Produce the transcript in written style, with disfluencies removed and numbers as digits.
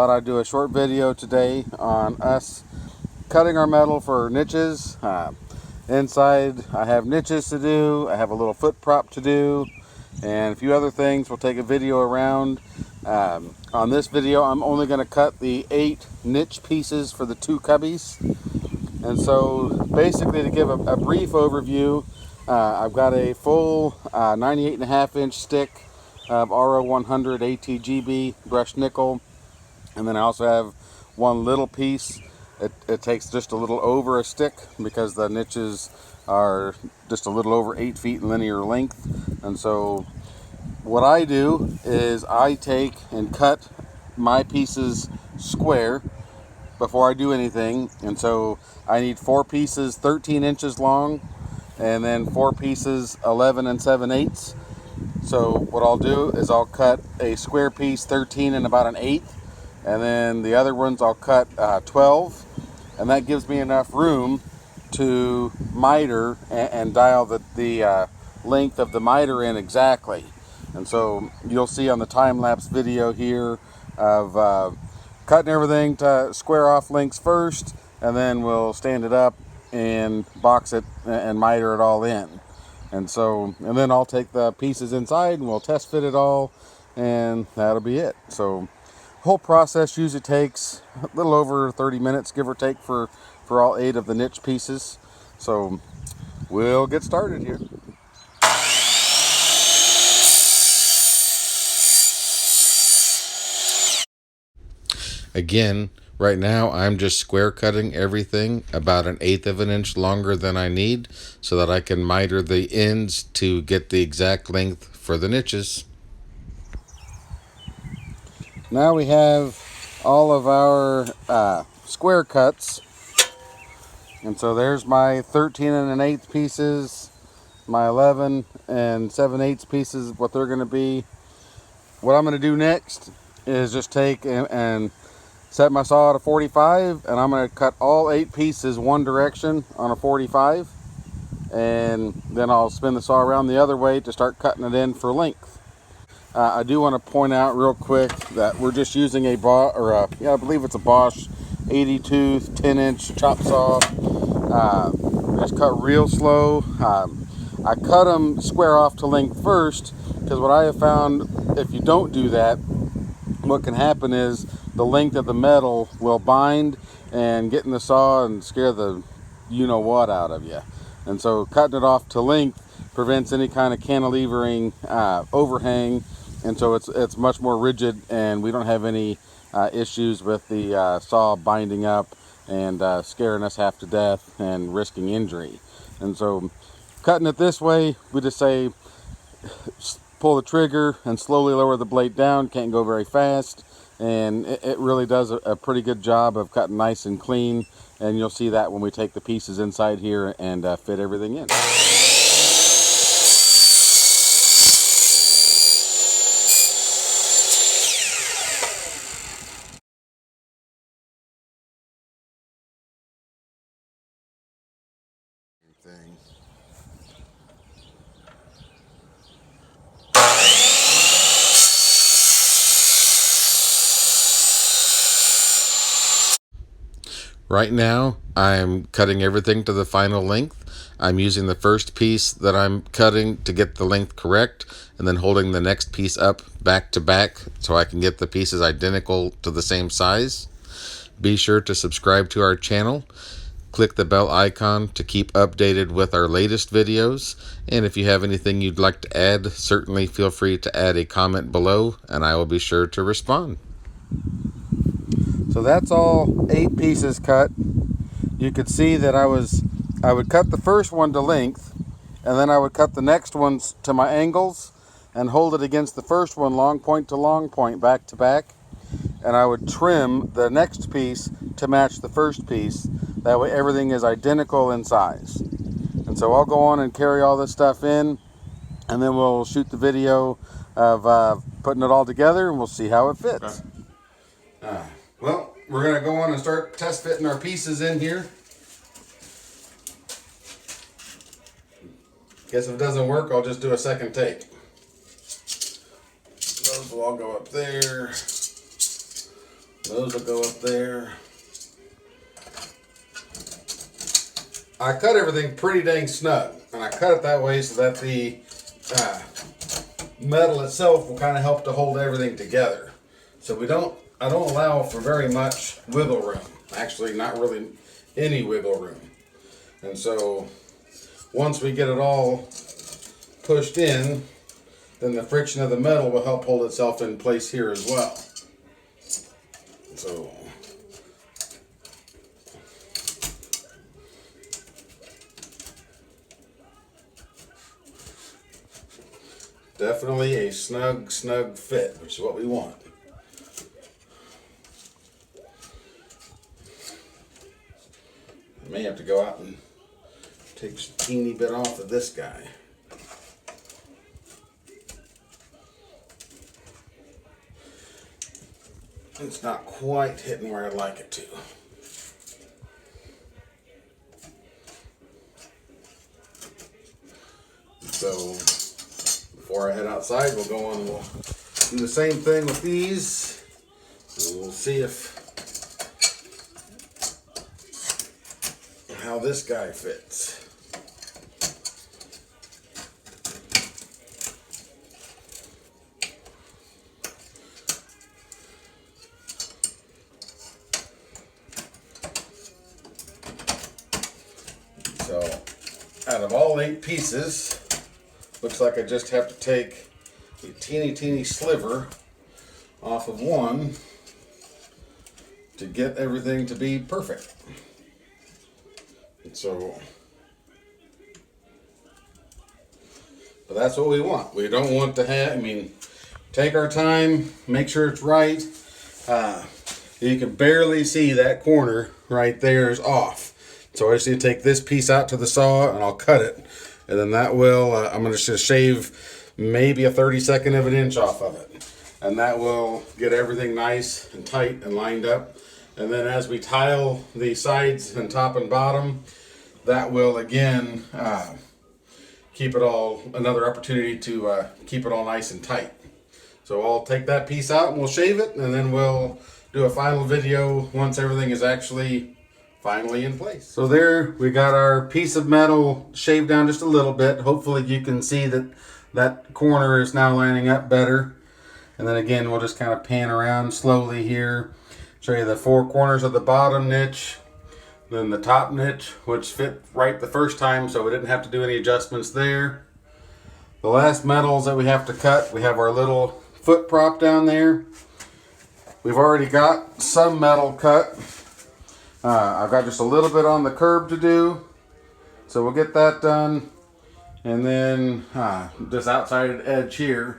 thought I'd do a short video today on us cutting our metal for niches. Inside I have niches to do, I have a little foot prop to do, and a few other things. We'll take a video around. On this video I'm only going to cut the 8 niche pieces for the 2 cubbies. And so basically, to give a brief overview, I've got a full 98.5 inch stick of RO100 ATGB brushed nickel, and then I also have one little piece. It takes just a little over a stick because the niches are just a little over 8 feet in linear length. And so what I do is I take and cut my pieces square before I do anything. And so I need 4 pieces 13 inches long, and then 4 pieces 11 7/8. So what I'll do is I'll cut a square piece 13 and about 1/8, and then the other ones I'll cut 12, and that gives me enough room to miter and dial the length of the miter in exactly. And so you'll see on the time-lapse video here of cutting everything to square off lengths first, and then we'll stand it up and box it and miter it all in. And then I'll take the pieces inside and we'll test fit it all, and that'll be it. So whole process usually takes a little over 30 minutes, give or take, for all 8 of the niche pieces. So we'll get started here. Again, right now I'm just square cutting everything about 1/8 of an inch longer than I need, so that I can miter the ends to get the exact length for the niches. Now we have all of our square cuts, and so there's my 13 1/8 pieces, my 11 7/8 pieces, what they're going to be. What I'm going to do next is just take and set my saw at a 45, and I'm going to cut all 8 pieces one direction on a 45, and then I'll spin the saw around the other way to start cutting it in for length. I do want to point out real quick that we're just using I believe it's a Bosch 80 tooth 10 inch chop saw. Just cut real slow. I cut them square off to length first, because what I have found, if you don't do that, what can happen is the length of the metal will bind and get in the saw and scare the you-know-what out of you. And so cutting it off to length prevents any kind of cantilevering overhang, and so it's much more rigid, and we don't have any issues with the saw binding up and scaring us half to death and risking injury. And so cutting it this way, we just say pull the trigger and slowly lower the blade down. Can't go very fast, and it really does a pretty good job of cutting nice and clean, and you'll see that when we take the pieces inside here and fit everything in. Right now, I'm cutting everything to the final length. I'm using the first piece that I'm cutting to get the length correct, and then holding the next piece up back to back so I can get the pieces identical to the same size. Be sure to subscribe to our channel. Click the bell icon to keep updated with our latest videos. And if you have anything you'd like to add, certainly feel free to add a comment below, and I will be sure to respond. So that's all 8 pieces cut. You could see that I would cut the first one to length, and then I would cut the next ones to my angles and hold it against the first one, long point to long point, back to back, and I would trim the next piece to match the first piece. That way everything is identical in size. And so I'll go on and carry all this stuff in, and then we'll shoot the video of putting it all together, and we'll see how it fits. Well, we're going to go on and start test fitting our pieces in here. Guess if it doesn't work, I'll just do a second take. Those will all go up there. Those will go up there. I cut everything pretty dang snug, and I cut it that way so that the metal itself will kind of help to hold everything together. So I don't allow for very much wiggle room. Actually, not really any wiggle room. And so once we get it all pushed in, then the friction of the metal will help hold itself in place here as well. So definitely a snug fit, which is what we want. I may have to go out and take a teeny bit off of this guy. It's not quite hitting where I'd like it to. So before I head outside, we'll go on and we'll do the same thing with these. And we'll see how this guy fits. So out of all 8 pieces, looks like I just have to take a teeny sliver off of one to get everything to be perfect. So, but that's what we want. We don't want to have, take our time, make sure it's right. You can barely see that corner right there is off. So I just need to take this piece out to the saw and I'll cut it. And then that will, I'm going to shave maybe a 32nd of an inch off of it. And that will get everything nice and tight and lined up. And then as we tile the sides and top and bottom, that will again keep it all, another opportunity to keep it all nice and tight. So I'll take that piece out and we'll shave it, and then we'll do a final video once everything is actually finally in place. So there we got our piece of metal shaved down just a little bit. Hopefully you can see that that corner is now lining up better. And then again, we'll just kind of pan around slowly here, show you the 4 corners of the bottom niche, then the top niche, which fit right the first time, so we didn't have to do any adjustments there. The last metals that we have to cut, we have our little foot prop down there. We've already got some metal cut. I've got just a little bit on the curb to do, so we'll get that done. And then this outside edge here,